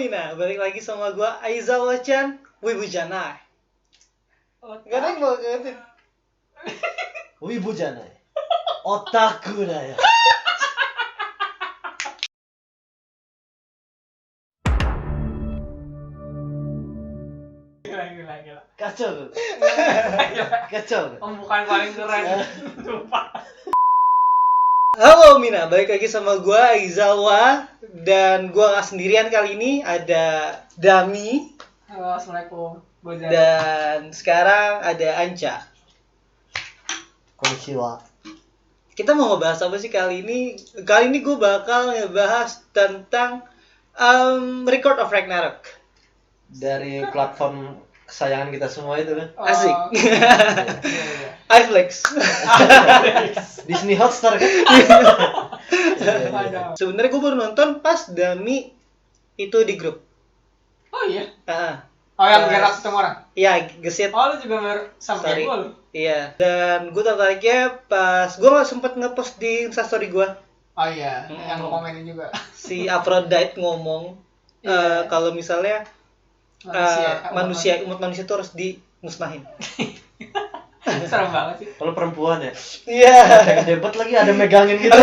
Mina, balik lagi sama gua Aizawa-chan Wibu Janai. Gak ada yang mau ngerti. Wibu Janai. Otaku da ya. Gila. Kacau tuh. Gila. Kacau. Pembukaan paling keren. Lupa. Halo Mina, balik lagi sama gua Aizawa. Dan gua gak sendirian kali ini, ada Dami. Halo, assalamualaikum. Bojan. Dan sekarang ada Anca. Konnichiwa. Kita mau ngebahas apa sih kali ini? Kali ini gua bakal ngebahas tentang Record of Ragnarok. Dari platform kesayangan kita semua itu kan. Asik. Iya. iFlix. Disney Hotstar kan. Waduh. Sebenarnya gua baru nonton pas Dami itu di grup. Oh iya. Ah, Oh yang gerak ketemu orang. iya, gesit. Oh lu juga sama Sorry. kayak gue lu. Iya, dan gue tertariknya pas gue sempet ngepost di instastory gue. Oh iya, yang lu komenin juga. Si Aphrodite ngomong Iya. kalau misalnya umat manusia itu harus dimusnahin. Serem banget sih. Kalau perempuan ya. Iya. Kayak debat lagi ada megangin gitu.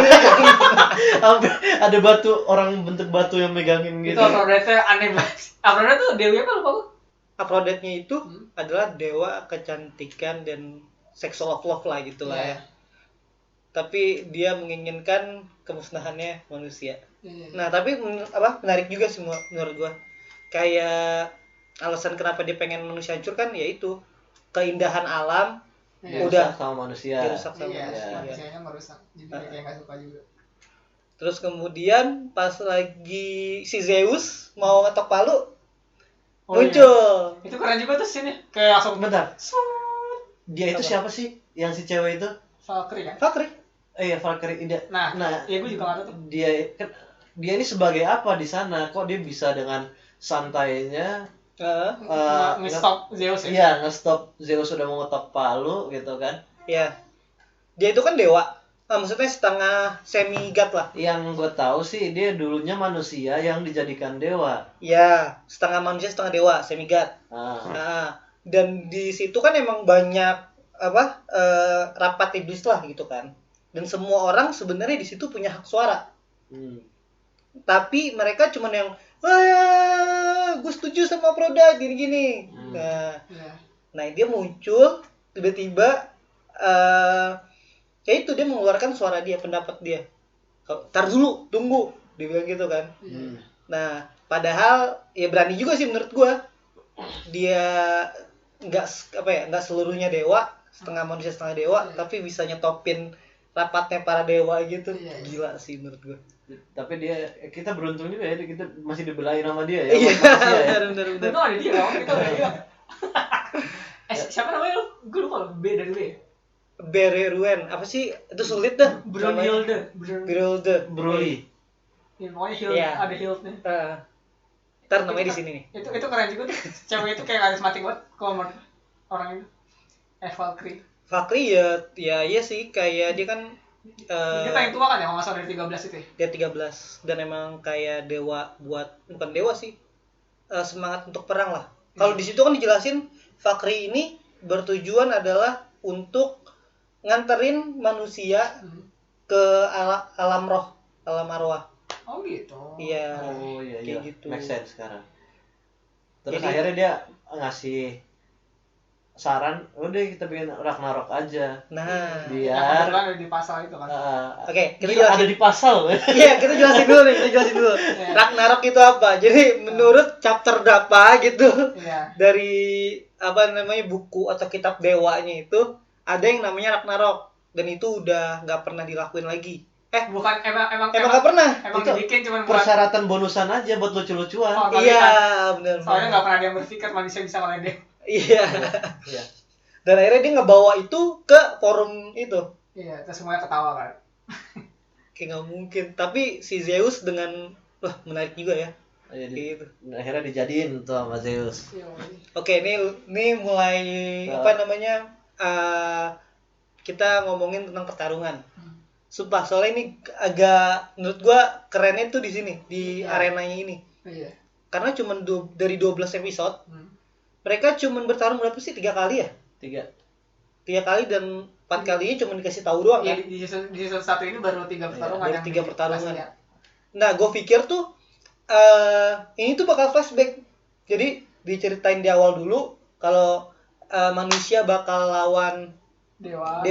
Sampai ada batu, orang bentuk batu yang megangin gitu. Itu Aphrodite aneh banget. Aphrodite tuh dewi apa lupa gue? Aphrodite-nya itu adalah dewa kecantikan dan sexual of love lah gitu lah ya. Iya. Tapi dia menginginkan kemusnahannya manusia. Iya. Nah, tapi menarik juga sih menurut gua. Kayak alasan kenapa dia pengen manusia hancur kan yaitu keindahan alam Iya. udah Rusak sama manusia. dirusak sama Iya, manusia. manusianya merusak. Jadi dia kayak gak suka juga. Terus kemudian pas lagi si Zeus mau ngetok palu Oh, muncul. iya. Itu keren juga tuh scene-nya. Kayak langsung Bentar. Suut. Dia itu Apa? siapa sih? Yang si cewek itu? Valkyrie kan? Valkyrie. Iya, Valkyrie. Nah, ya gue juga nggak tahu tuh. Dia ini sebagai apa di sana? Kok dia bisa dengan santainya Nge-stop Zeus ya? iya, nge-stop Zeus sudah mau ngetok palu gitu kan. Ya. Dia itu kan dewa. Maksudnya setengah semi god lah. Yang gue tahu sih dia dulunya manusia yang dijadikan dewa. Ya, setengah manusia setengah dewa, semi god. Ah. Nah, dan di situ kan emang banyak rapat iblis lah gitu kan. Dan semua orang sebenarnya di situ punya hak suara. Hmm. Tapi mereka cuman yang wah, gue setuju sama Aphrodite gini-gini. Nah, Iya. nah dia muncul tiba-tiba ya itu dia mengeluarkan suara dia, pendapat dia. Tar dulu, tunggu, dia bilang gitu kan. Hmm. Nah, padahal ya berani juga sih menurut gua. Dia nggak seluruhnya dewa, setengah manusia setengah dewa, tapi bisa nyetopin rapatnya para dewa gitu. Iya. Gila sih menurut gua. Tapi kita beruntung juga ya, kita masih dibelain sama dia ya. Iya, manusia ya. benar. Untung ada dia dong, kita ada dia. Siapa namanya lu? Gue lupa loh, B dari B. Bereruen, apa sih? Itu sulit dah. Brunhilde. Brunhilde. Broly. Ya, pokoknya Hild, Iya. ada Hildnya. Ntar namanya di sini nih. Itu keren juga tuh. Cewek itu kayak karismatik banget kalau menurut orang itu. Valkyrie. Valkyrie ya iya sih kayak dia kan Dia paling tua kan ya, kalau nggak salah dari 13 itu ya? dia 13 dan emang kayak dewa bukan dewa sih. Semangat untuk perang lah. Kalau di situ kan dijelasin Valkyrie ini bertujuan adalah untuk nganterin manusia ke alam roh, alam arwah. Oh gitu. Iya. Oh iya Kayak iya. gitu. Make sense sekarang. Terus Jadi- akhirnya dia ngasih saran, udah kita bikin Ragnarok aja. Nah, Yang Biar kebetulan ada di pasal itu kan. oke, kita gila, ada jelasin. di pasal. Iya, kita jelasin dulu nih, kita jelasin dulu. Iya. Ragnarok itu apa? Jadi menurut chapter berapa gitu Iya. dari apa namanya buku atau kitab dewanya itu ada yang namanya Ragnarok dan itu udah nggak pernah dilakuin lagi. Bukan emang Nggak pernah. Emang Itu dibikin cuma buat Persyaratan bonusan aja buat lucu-lucuan. Oh, tapi Iya, kan, benar. soalnya nggak pernah ada yang berpikir manusia bisa ngalahin dia. Iya. Iya. Dan akhirnya dia ngebawa itu ke forum itu. Iya, terus semuanya ketawa kan. Kayak nggak mungkin. Tapi si Zeus dengan wah menarik juga ya. Iya, Kayak gitu. akhirnya dijadiin tuh sama Zeus. Iya. Oke, ini mulai apa namanya? Kita ngomongin tentang pertarungan. Sumpah, soalnya ini agak menurut gua kerennya tuh di sini, di Iya. arenanya ini. Iya. karena cuma dari 12 episode mereka cuma bertarung berapa sih, 3 kali ya, 3 kali dan 4 kalinya cuma dikasih tahu doang Ya, kan. di season 1 ini baru 3 pertarungan. baru yang 3 pertarungan. dikasih lihat. Nah, gue pikir tuh ini tuh bakal flashback. Jadi diceritain di awal dulu kalau manusia bakal lawan dewa.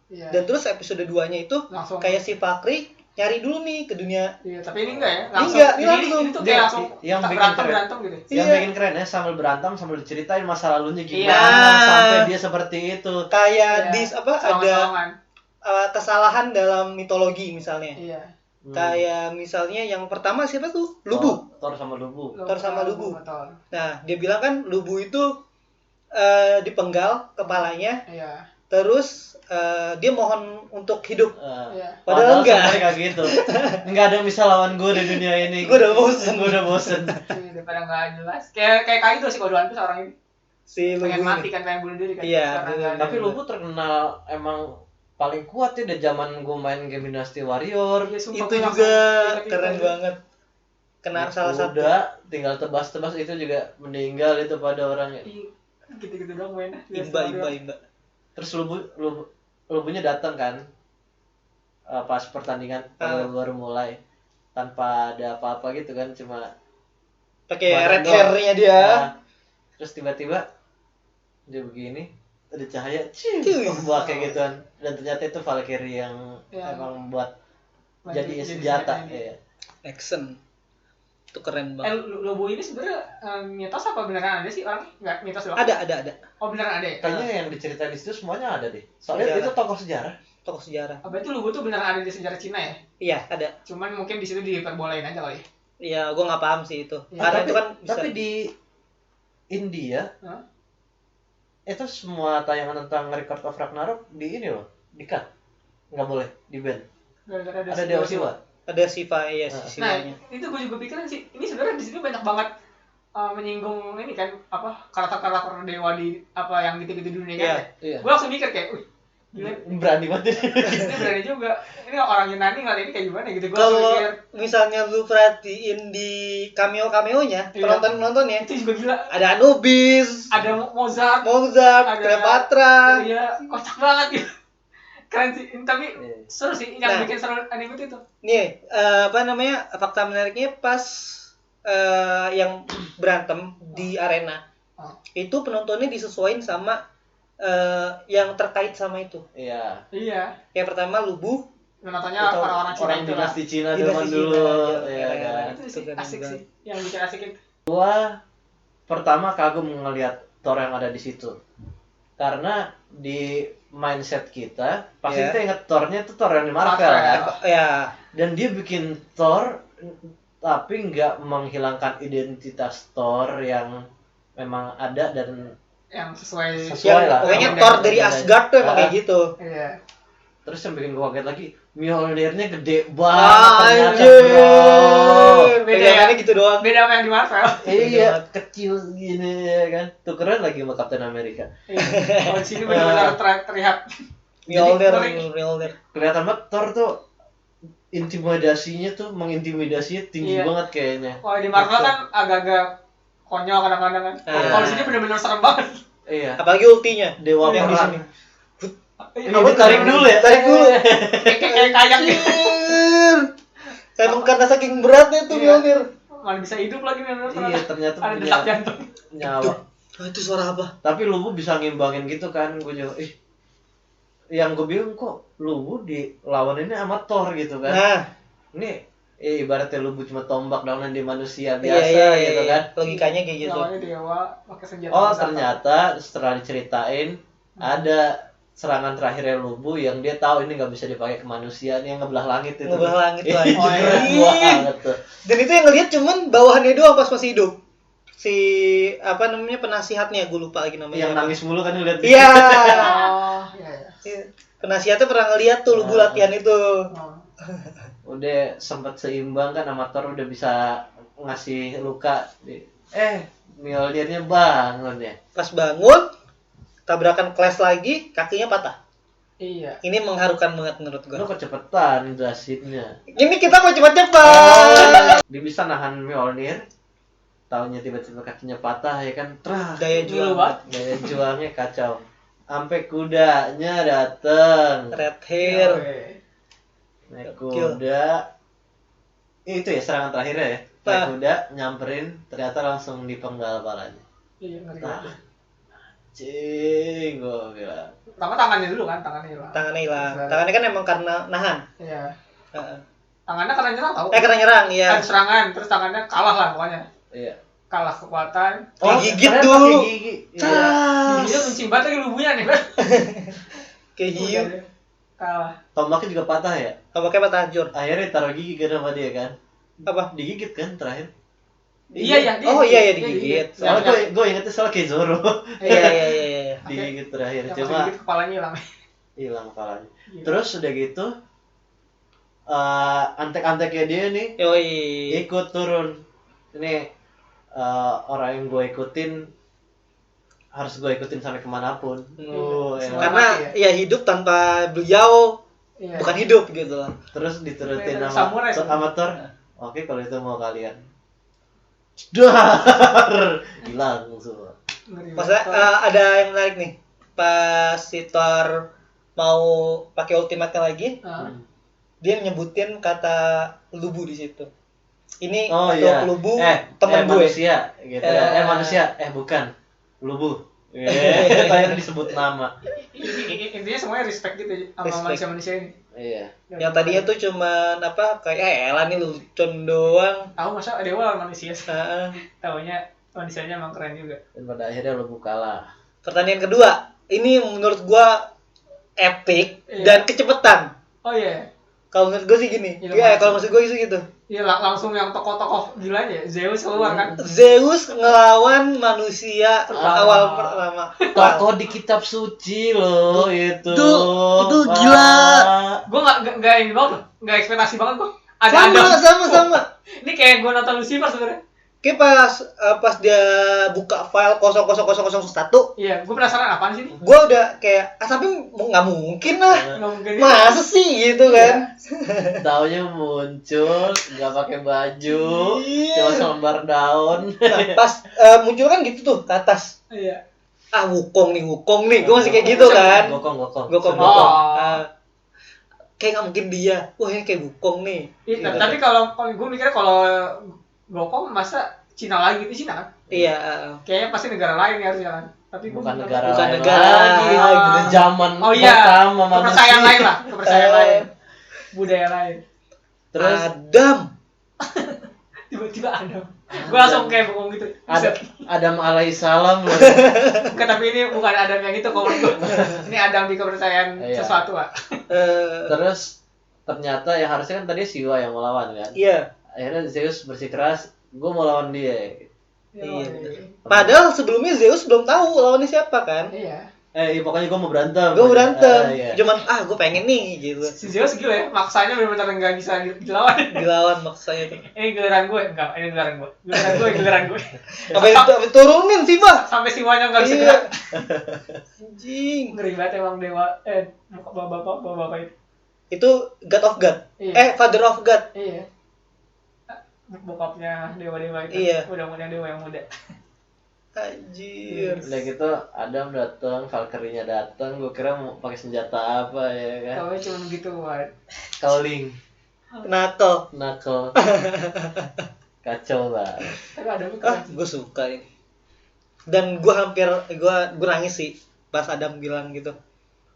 Iya. Dan terus episode 2-nya itu Langsung. kayak si Fakri nyari dulu nih ke dunia. Iya, tapi ini enggak ya? Enggak, ini Ini langsung. tuh kayak langsung Yang tak bikin keren. berantem gitu. Yang Iya. bikin keren ya, sambil berantem sambil diceritain masa lalunya gimana Iya. sampai dia seperti itu. Kayak Iya. di ada Selongan-selongan. kesalahan dalam mitologi misalnya. Iya. Kayak misalnya yang pertama siapa tuh? Lubu. Thor sama Lubu. Thor sama Lubu. Betul. Nah, dia bilang kan Lubu itu dipenggal kepalanya, Iya. terus dia mohon untuk hidup. Eh, Padahal padahal enggak. sebenarnya kayak gitu. Enggak ada yang bisa lawan gue di dunia ini. Gue udah bosen. Gue udah bosen. Iya, daripada nggak jelas. Kayak Kaido sih kalau One Piece orang ini Si Lubu pengen ini. mati kan, pengen bunuh diri kan. Iya, Karena bener. nggak ada- Tapi Lubu terkenal emang paling kuat ya dari zaman gue main game Dynasty Warrior. Iya, sumpah, Itu gua juga langsung ingat keren itu. banget. Kena salah satu. Udah tinggal tebas-tebas itu juga meninggal itu pada orangnya. Iya, gitu-gitu doang mainnya. Imba. Terus Lubunya datang kan pas pertandingan baru mulai tanpa ada apa-apa gitu kan, cuma Pakai badan red doang. hair-nya dia. Nah, terus tiba-tiba dia begini ada cahaya Cuy. buat kayak gituan, dan ternyata itu Valkyrie yang Ya. emang buat Jadi jadi senjata senjata ya. Action. Itu keren banget. Lubu ini sebenarnya mitos apa beneran ada sih orangnya? Nggak, mitos doang? Ada. Oh beneran ada ya? Kayaknya yang diceritain di situ semuanya ada deh, soalnya Sejarah. itu tokoh sejarah. Tokoh sejarah. Oh, berarti Lubu tuh beneran ada di sejarah Cina ya? Iya, ada. Cuman mungkin di situ diperbolehin aja kali ya? Iya, gue nggak paham sih itu. Ya, Karena tapi, itu kan bisa. tapi di India Hah? itu semua tayangan tentang Record of Ragnarok di ini loh, di-cut. Nggak boleh, di-ban. Gara-gara Ada Dewa Siwa. Ada Siva, ya si Nah, Sivanya. itu gue juga pikiran sih. Ini sebenarnya di sini banyak banget menyinggung ini kan apa karakter-karakter dewa di apa yang gitu-gitu dunia kan. Iya. Ya? Iya. Gue langsung mikir kayak, gila, Berani banget ini. ini berani juga. Ini orang Yunani kali ini kayak gimana gitu. Gue langsung Kalau mikir, misalnya lu perhatiin di cameo-cameonya, Iya. penonton-penontonnya, itu juga gila. ada Anubis, Ada Mozart, Mozart, ada- Cleopatra. iya, kocak banget gitu. Keren sih, ini, tapi Iya. seru sih. Yang Nah. bikin seru anime itu. Nih, apa namanya? Fakta menariknya pas yang berantem di arena. Oh. Itu penontonnya disesuaikan sama yang terkait sama itu. Iya. Iya. Yang pertama Lubu, Nontonnya Itu orang-orang Cina Orang itu lah. dinasti Cina Dinasti zaman Cina, dulu. iya, Iya iya. kan. Itu Itu sih keren asik banget. sih. Yang bikin asik itu. Gua pertama kagum ngelihat Thor yang ada di situ. Karena di mindset kita pasti Iya. kita inget Thor-nya itu Thor yang di Marvel Marvel. kan. ya Dan dia bikin Thor tapi nggak menghilangkan identitas Thor yang memang ada dan Yang sesuai. Sesuai yang lah. pokoknya Yang Thor dari- dari Asgard tuh emang Ah. kayak gitu. Iya. terus yang bikin gua kaget lagi Mjolnirnya gede Ah, banget ternyata, anjir. bro. Beda Pegangannya ya? gitu doang. Beda sama yang di Marvel. Iya, kecil gini ya kan. Tukeran lagi sama Captain America. Iya. Kalau di sini benar-benar terlihat. Mjolnir, Jadi, Mjolnir. Kelihatan banget Thor tuh intimidasinya tuh mengintimidasinya tinggi Iya. banget kayaknya. Kalau di Marvel kan agak-agak konyol kadang-kadang kan. Ah. Kalau di sini benar-benar serem banget. Iya. Apalagi ultinya. Dewa yang di perang. sini. Iya, Iya, tarik dulu ya. Tarik dulu. kayak kayak gitu. Anjir. Emang karena saking beratnya tuh Iya. Mjolnir. Malah bisa hidup lagi benar-benar. Iya, ternyata ada punya detak jantung. nyawa. Oh, itu suara apa? Tapi Lubu bisa ngimbangin gitu kan, gue juga yang gue bingung kok Lubu di lawan ini sama Thor gitu kan. Nah, Ini ibaratnya Lubu cuma tombak lawan di manusia iya, biasa iya, gitu iya. kan. Logikanya kayak gitu. Lawannya dewa pakai senjata. Oh, pusaka. ternyata setelah diceritain ada serangan terakhirnya Lubu yang dia tahu ini nggak bisa dipakai ke manusia, ini yang ngebelah langit itu. Ngebelah langit tuh, Iya, anjing. keren banget tuh. Dan itu yang ngeliat cuman bawahannya doang pas masih hidup. Si apa namanya penasihatnya, gue lupa lagi namanya. Yang siapa. nangis mulu kan lihat. Iya. Oh, iya ya. Iya. Penasihatnya pernah ngeliat tuh Lubu latihan itu. Oh. Udah sempat seimbang kan sama Thor, udah bisa ngasih luka. Mjolnirnya bangun ya. Pas bangun, tabrakan clash lagi, kakinya patah. Iya. Ini mengharukan banget menurut gue. Lu kecepetan jelasinnya. Ini kita mau cepat-cepat. Dia bisa nahan Mjolnir taunya tiba-tiba kakinya patah ya kan, Daya jual. daya jualnya kacau. Sampai kudanya dateng, Red hair. naik kuda. Itu ya serangan terakhirnya ya. Naik kuda, nyamperin, ternyata langsung dipenggal palanya. Iya, ngeri banget. Cing, gue bilang. Pertama tangannya dulu kan, tangannya hilang. Tangannya hilang. Tangannya kan emang karena nahan. Iya. Heeh. Tangannya karena nyerang tau. Karena nyerang, iya. Ada serangan, terus tangannya kalah lah pokoknya. Iya. Kalah kekuatan. Digigit ternyata dulu. pakai gigi. Iya. Dia mencimbat lagi lubunya nih kan. Kayak hiu. Kalah. Tombaknya juga patah ya. Pakai patah hancur. Akhirnya taruh gigi kan sama dia kan. Apa? Digigit kan terakhir. Iya ya. Oh iya digigit. Soalnya gue ingetnya soal kayak Zoro. Iya. Digigit terakhir. Yang Cuma digigit kepalanya hilang. hilang kepalanya. Gila. Terus udah gitu antek-anteknya dia nih Yoi. ikut turun. Ini orang yang gue ikutin harus gue ikutin sampai kemanapun. Enak. Karena ya hidup tanpa beliau Iya. bukan hidup gitu lah. Terus diturutin Kayak sama samurai. Thor. Oke kalau itu mau kalian. Dar, hilang semua. Ngeri Maksudnya banget. ada yang menarik nih. Pas si Thor mau pakai ultimate lagi, dia nyebutin kata lubu di situ. Ini Oh atau iya. lubu teman gue. Manusia gitu. Manusia. Bukan. Lubu. Akhirnya disebut nama. Intinya semuanya respect gitu sama Respect. manusia-manusia ini. Iya. Yang tadinya tuh cuman apa kayak elah nih lucon doang. Tahu masa dewa lawan manusia. Heeh. Taunya manusianya emang keren juga. Dan pada akhirnya Lubu kalah. Pertandingan kedua, ini menurut gua epic Iya. dan kecepetan. Oh iya. Kalau menurut gua sih gini. Iya, Ya, kalau maksud gua sih gitu. Iya langsung yang tokoh-tokoh gilanya Zeus keluar kan. Zeus ngelawan manusia awal pertama. Tokoh di kitab suci loh itu. Itu Pak. gila. Gue nggak ini banget loh, nggak ekspektasi banget gue. Ada Sama. Ini kayak gue nonton Lucifer sebenarnya. Kayak pas dia buka file 00001, Iya, gue penasaran apaan sih ini. gua udah kayak tapi nggak mungkin lah. Nggak mungkin. Masa sih gitu kan? Taunya muncul nggak pakai baju, Iya. cuma selembar daun. Nah, pas muncul kan gitu tuh ke atas. Iya. Wukong nih. Gua masih kayak gitu kan. Gokong. Gokong. Oh. Kayak nggak mungkin dia. Wah ini kayak Wukong nih. Iya, tapi kalau gue mikirnya kalau Gokong masa Cina lagi itu Cina kan? Iya. Kayaknya pasti negara lain ya harusnya kan. Tapi gue Bukan negara Bukan lain negara lagi. lagi. Udah zaman Oh iya, pertama manusia. kepercayaan lain lah, kepercayaan lain, budaya lain. Terus Adam. Tiba-tiba Adam. Gue langsung kayak bengong gitu. Adam alaihissalam loh. Bukan, tapi ini bukan Adam yang itu kalau menurut gue. Ini Adam di kepercayaan Iya. sesuatu lah. Terus ternyata yang harusnya kan tadi Siwa yang mau lawan kan. Iya. Akhirnya Zeus bersikeras, gue mau lawan dia. Iya. Padahal sebelumnya Zeus belum tahu lawannya siapa kan? Iya. Pokoknya gue mau berantem. Gue berantem. Iya. Cuman gue pengen nih gitu. Si Zeus gila ya, maksanya benar-benar nggak bisa dilawan. Dilawan maksanya tuh. Ini giliran gue, enggak, ini giliran gue. Sampai turunin sih, Bah. Sampai siwanya nggak bisa Iya. gerak. Anjing. Ngeri banget emang dewa, bapak-bapak itu. Itu God of God. Iya. Father of God. Iya. Bokapnya dewa-dewa itu. Iya. Mudah-mudahan dewa yang muda. Anjir. Udah gitu Adam datang, Valkyrie-nya datang, gue kira mau pakai senjata apa ya kan. Kalau cuma gitu buat. Calling, Knuckle. knuckle. Kacau lah. Tapi ada keren. Gue suka ini. Dan gue gue nangis sih pas Adam bilang gitu.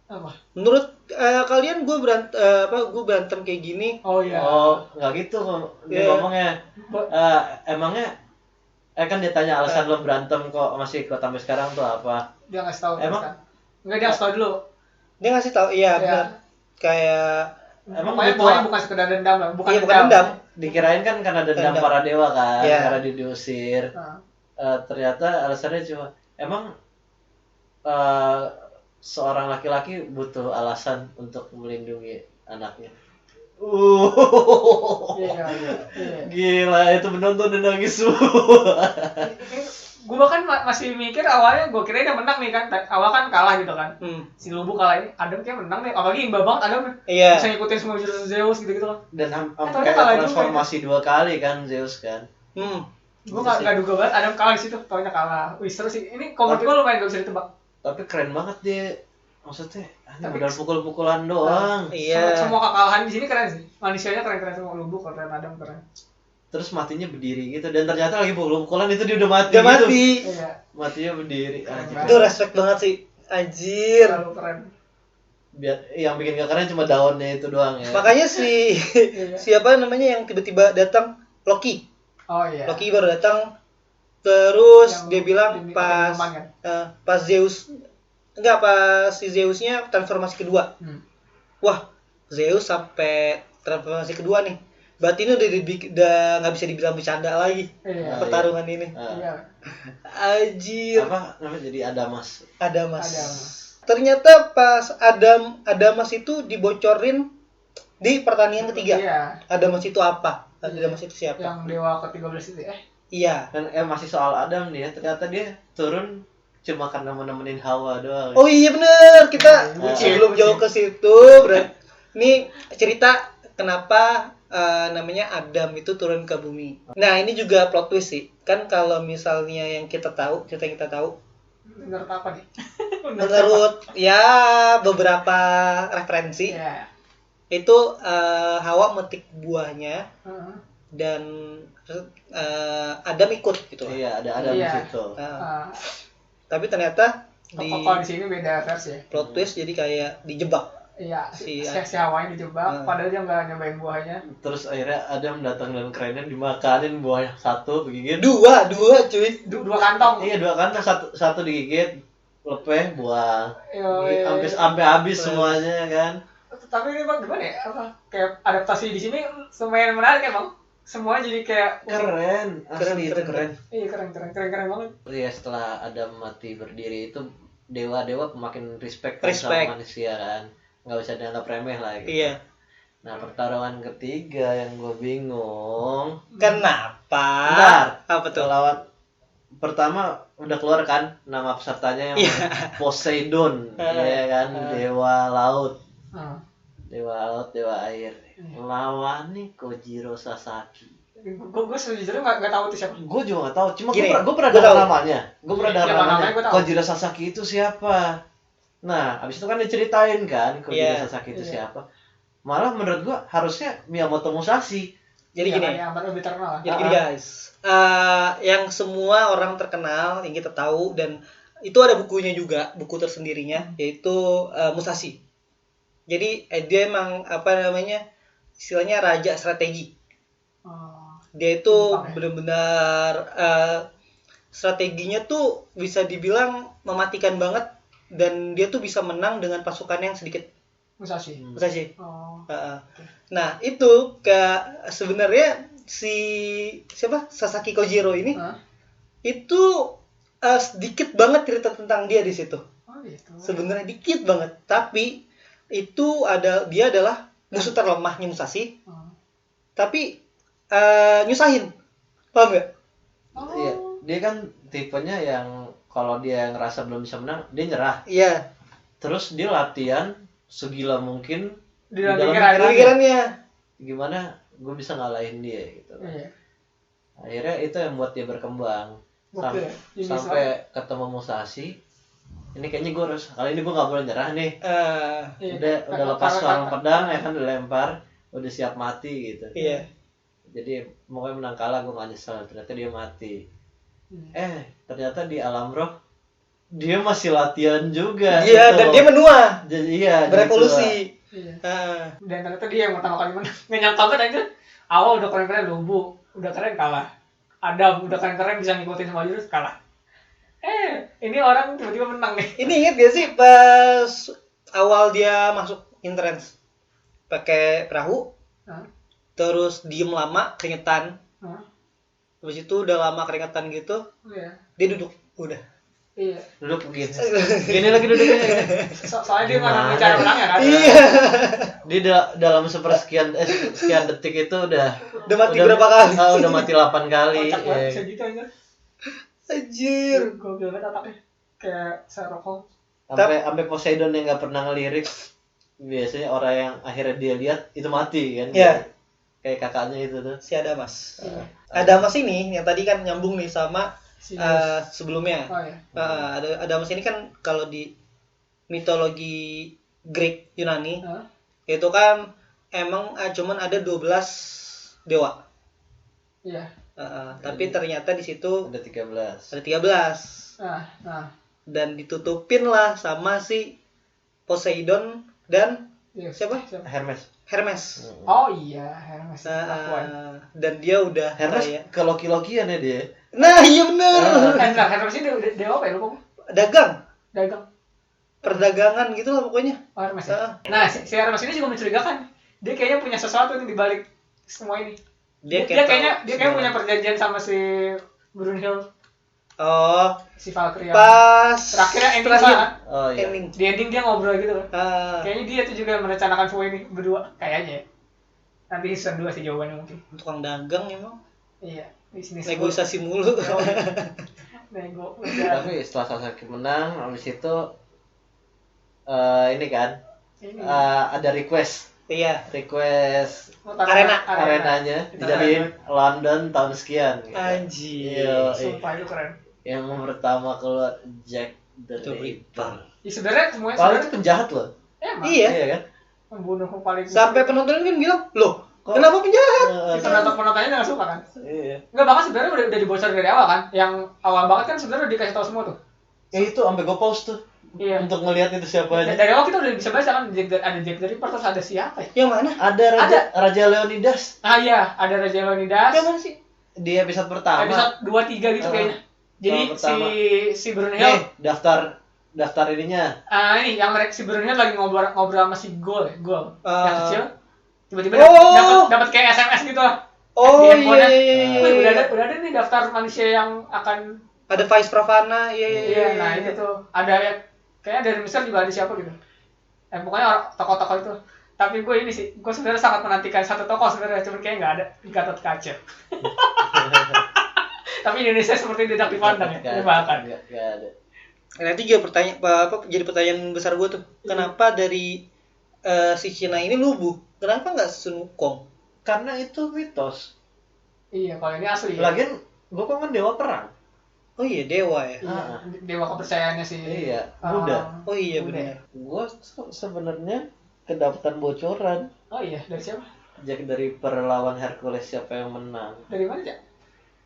Apa? Menurut kalian gue berantem kayak gini? Oh iya. Oh, nggak gitu dia Iya. ngomongnya. Emangnya kan dia tanya alasan lo berantem kok masih ikut sampai sekarang tuh apa? Dia ngasih tahu terus Emang? kan. Enggak, dia ngasih tahu dulu. Dia ngasih tahu, iya Iya. benar. Kayak Emang Pokoknya gitu? bukan sekedar dendam lah, bukan iya bukan dendam. Dikirain kan karena dendam Dendam. para dewa kan, Iya. karena diusir. Nah, Ternyata alasannya cuma emang seorang laki-laki butuh alasan untuk melindungi anaknya. iya. Gila, itu penonton udah nangis semua. Gue bahkan masih mikir awalnya, gue kira dia menang nih kan. Awal kan kalah gitu kan. Si Lubu kalah ini, Adam kayak menang nih. Apalagi imba banget Adam nih. Iya. Bisa ngikutin semua jurus Zeus gitu-gitu kan. Dan Ternyata sampai kalah juga transformasi 2 kali kan Zeus kan. Gue nggak duga banget Adam kalah di situ, taunya kalah. Wih seru sih. Ini komedi gue lumayan gak bisa ditebak. Tapi keren banget dia. Maksudnya, modal pukul-pukulan doang. Iya. Semua kekalahan di sini keren sih. Manusianya keren-keren semua. Lubu keren, Adam keren. Terus matinya berdiri gitu, dan ternyata lagi pukul-pukulan itu dia udah mati. Udah gitu. mati. Iya. Matinya berdiri. Itu respect banget sih. Anjir. Terlalu keren. Biar yang bikin gak keren cuma daunnya itu doang ya. Makanya siapa namanya yang tiba-tiba datang, Loki. Oh iya. Loki baru datang, terus Yang dia bilang pas kan? pas Zeus, enggak, pas si Zeusnya transformasi kedua. Wah, Zeus sampai transformasi kedua nih. Berarti ini udah nggak bisa dibilang bercanda lagi. Iya. Pertarungan ini. Iya. Anjir. Apa namanya, jadi Adamas. Adamas. Ternyata pas Adamas itu dibocorin di pertandingan ketiga. Iya. Adamas itu apa? Adamas itu siapa? Yang dewa ke-13 itu Iya. Dan masih soal Adam nih ya, ternyata dia turun cuma karena menemenin Hawa doang. Oh iya bener, kita sebelum jauh ke situ, ini cerita kenapa namanya Adam itu turun ke bumi. Nah ini juga plot twist sih, kan kalau misalnya yang kita tahu, cerita yang kita tahu, menurut apa nih? menurut ya beberapa referensi, itu Hawa metik buahnya dan Adam ikut gitu. Iya, ada Adam di situ. Tapi ternyata kalau di sini beda versi ya. Plot twist jadi kayak dijebak. Iya, si Hawanya dijebak, padahal dia nggak nyobain buahnya. Terus akhirnya Adam datang dan kerennya dimakanin buah satu digigit. Dua cuy. Dua kantong. Iya, dua kantong, satu digigit, lepeh, buang. Sampai habis semuanya kan. Tapi ini Bang gimana ya? Kayak adaptasi di sini lumayan menarik ya Bang. Semua jadi kayak keren, asli itu keren. Iya keren banget. Iya, setelah Adam mati berdiri itu dewa-dewa makin respect sama manusia kan, nggak bisa dianggap remeh lah gitu. Iya. Nah, pertarungan ketiga yang gue bingung. Kenapa? Bentar. Apa tuh? Lawan pertama udah keluar kan nama pesertanya yang Poseidon, ya kan, dewa laut. Dewa laut, dewa air. Lawan nih Kojiro Sasaki. Gue sejujurnya nggak tahu itu siapa. Gue juga nggak tahu. Cuma gue pernah dengar namanya. Gue pernah dengar namanya. Kojiro Sasaki itu siapa? Nah, abis itu kan diceritain kan Kojiro Sasaki itu siapa. Malah menurut gue harusnya Miyamoto Musashi. Jadi gini. Yang lebih terkenal. Jadi gini guys. Yang semua orang terkenal yang kita tahu, dan itu ada bukunya juga, buku tersendirinya, yaitu Musashi. Jadi dia emang istilahnya raja strategi. Dia itu benar-benar strateginya tuh bisa dibilang mematikan banget, dan dia tuh bisa menang dengan pasukan yang sedikit. Musashi. Nah itu sebenarnya si Sasaki Kojiro ini itu sedikit banget cerita tentang dia di situ. Sebenarnya dikit banget, tapi itu dia adalah musuh terlemahnya Musashi. Tapi nyusahin, paham gak? Iya, dia kan tipenya yang kalau dia ngerasa belum bisa menang, dia nyerah. Iya. Terus dia latihan segila mungkin di dalam pikirannya. Gimana gue bisa ngalahin dia gitu. Iya. Akhirnya itu yang buat dia berkembang. Sampai ketemu Musashi. Ini kayaknya gue harus, kali ini gue gak boleh nyerah nih. Udah lepas seorang pedang ya kan, dilempar, udah siap mati gitu. Iya. Jadi pokoknya menang kalah gue gak nyesel, ternyata dia mati. Ternyata di alam roh dia masih latihan juga. Iya, gitu. Dan dia menua. Jadi iya, berevolusi. Iya. Dan ternyata dia yang pertama kali menang. Nggak nyangka banget aja. Awal udah keren-keren, Lubu udah keren kalah. Adam udah keren-keren bisa ngikutin semua jurus kalah. Ini orang tiba-tiba menang nih. Ini inget gak sih pas awal dia masuk entrance pakai perahu, terus diem lama keringetan, habis itu udah lama keringetan gitu, dia duduk udah. Iya. Duduk begini. Gini lagi duduknya. Soalnya dia nggak bicara menang ya kan? Iya. Di dalam sekian detik itu udah mati berapa kali? Udah mati 8 kali. Bisa gitu aja. Anjir. Gue bilang otaknya kayak Sherlock Holmes. Sampai Poseidon yang nggak pernah ngelirik. Biasanya orang yang akhirnya dia lihat itu mati kan. Iya. kayak kakaknya itu tuh. Si Adamas. Adamas ini yang tadi kan nyambung nih sama sebelumnya. Oh iya. Adamas ini kan kalau di mitologi Greek Yunani itu kan emang cuman ada 12 dewa. Iya. Tapi ternyata di situ ada 13. Ada 13. Dan ditutupin lah sama si Poseidon dan siapa? Hermes. Oh iya, Hermes. Dan dia udah Hermes ke Loki-Lokian ya dia. Nah, iya bener. Hermes ini dewa apa ya lupa? Dagang. perdagangan gitu lah pokoknya. Oh, Hermes ya? Nah, si Hermes ini juga mencurigakan. Dia kayaknya punya sesuatu nih di balik semua ini. Dia kayaknya punya perjanjian sama si Brunhild. Oh, si Valkyrie. Pas terakhirnya ending kan? Oh iya. Di ending dia ngobrol gitu kan. Kayaknya dia tuh juga merencanakan semua ini berdua kayaknya ya. Nanti season 2 sih jawabannya mungkin. Tukang dagang emang. Iya, bisnis. Negosiasi mulu. Nego. Tapi setelah Sasaki menang, habis itu ini kan ada request. Iya. Request arenanya dijadiin London tahun sekian. Gitu. Anjir. Sumpah itu keren. Yang pertama keluar Jack the Ripper. Ya sebenarnya semuanya itu penjahat loh. Iya kan? Membunuh paling. Sampai penonton kan bilang, "Loh, kenapa penjahat?" Penontonnya nggak suka kan? Iya. Nggak, bahkan sebenarnya udah dibocor dari awal kan. Yang awal banget kan sebenarnya udah dikasih tahu semua tuh. Ya itu sampai gue pause tuh. Iya. Untuk ngelihat itu siapa aja. Dari awal kita udah bisa baca kan ada Jack the Ripper, terus ada siapa ya? Yang mana? Ada Raja Leonidas. Ah iya, ada Raja Leonidas. Yang mana sih? Di episode pertama. Episode 2 3 gitu kayaknya. Jadi si Brunhild daftar ininya. Ini yang si Brunhild lagi ngobrol sama si Gol yang kecil. Tiba-tiba dapat kayak SMS gitu lah. Oh iya. Udah ada nih daftar manusia yang akan ada Vice Pravana. Iya. Nah, itu tuh. Ada kayaknya dari Mister juga ada siapa gitu. Pokoknya tokoh-tokoh itu. Tapi gue ini sih, gue sebenarnya sangat menantikan satu tokoh sebenarnya, cuman kayaknya nggak ada di Gatot Kaca. Tapi Indonesia seperti tidak dipandang ya, bahkan nggak ada. Nanti juga jadi pertanyaan besar gue tuh, kenapa dari si Cina ini lubuh? Kenapa nggak Sun Wukong? Karena itu mitos. Iya, kalau ini asli. Lagian Wukong kan dewa perang. Oh iya, dewa ya. Dewa kepercayaannya sih. Iya, Buddha. Oh iya benar. Gue sebenarnya kedapatan bocoran. Oh iya, dari siapa? Jack dari perlawan Hercules siapa yang menang? Dari mana, Jak?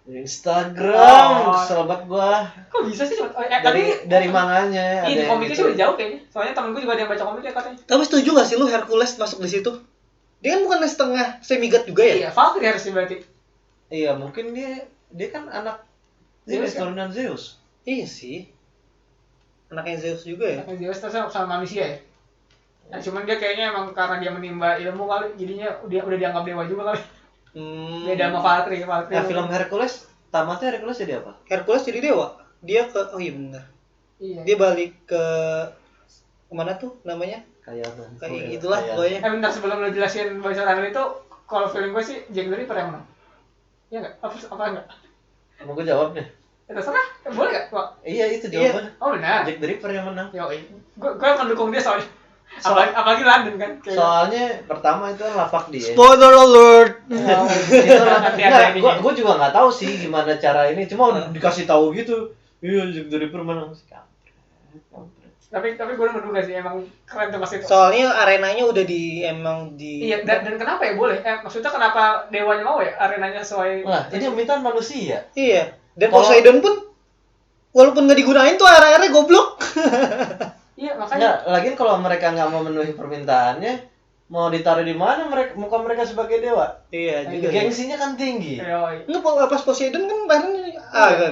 Dari Instagram, selamat gua. Kok bisa sih? Dari manganya. Iya, di komiknya sih udah jauh kayaknya. Soalnya temen gue juga ada yang baca komiknya katanya. Tapi setuju gak sih lu Hercules masuk di situ? Dia kan bukan setengah semigod juga ya? Iya, Valkyrie harusnya berarti. Iya, mungkin dia kan anak Zeus, turunan Zeus. Iya sih. Anaknya Zeus juga ya? Anaknya Zeus terus sama manusia ya? Nah, cuman dia kayaknya emang karena dia menimba ilmu kali, jadinya udah dianggap dewa juga kali. Beda sama Valkyrie. Nah, film Hercules, tamatnya Hercules jadi apa? Hercules jadi dewa. Dia oh iya benar. Iya. Dia balik ke kemana tuh namanya? Kayak gitulah pokoknya. Bentar sebelum lo jelasin bocoran itu, kalau film gue sih Jack the Ripper yang menang. Iya nggak? Apa enggak? Mau gue jawab nih? Terserah, boleh nggak? Iya itu jawabannya. Oh benar. Jack the Ripper yang menang. Gue mendukung dia soalnya. Apalagi London kan. Soalnya pertama itu lapak dia. Spoiler alert. Gue juga nggak tahu sih gimana cara ini. Cuma udah dikasih tahu gitu. Iya Jack the Ripper menang. Tapi gue menduga sih emang keren tuh pas itu. Soalnya arenanya udah Iya, dan kenapa ya boleh? Maksudnya kenapa dewanya mau ya arenanya sesuai? Nah, ini permintaan manusia. Iya. Dan Poseidon pun walaupun nggak digunain tuh area-area goblok. Iya, makanya. Lagian kalau mereka nggak memenuhi permintaannya, mau ditaruh di mana muka mereka sebagai dewa? Iya, juga. Gengsinya kan tinggi. Nggak pas Poseidon kan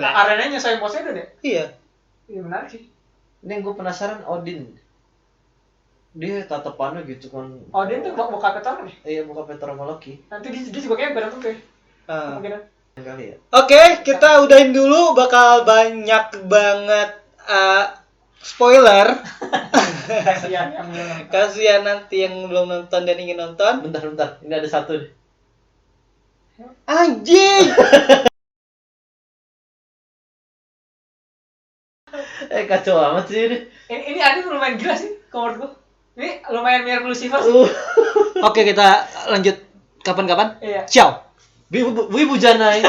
arenanya nyesuaiin Poseidon ya? Iya. Iya menarik sih. Ini yang gue penasaran Odin. Dia tatapannya gitu kan. Odin tuh buka Petor nih? Iya, buka Petor sama Loki. Nanti dia juga kayak berantem tuh ya? Kemungkinan. Kali ya. Oke, kita udahin dulu. Bakal banyak banget spoiler. Kasihan nanti yang belum nonton dan ingin nonton. Bentar. Ini ada satu nih. Anjing! Kacau amat sih ini. Ini Adin lumayan gila sih, menurut gue. Ini lumayan mirip Lucifer. Oke, kita lanjut Kapan-kapan? Iya. Ciao. Wibu Janai.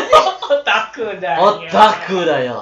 Otaku dah. Otaku da yo.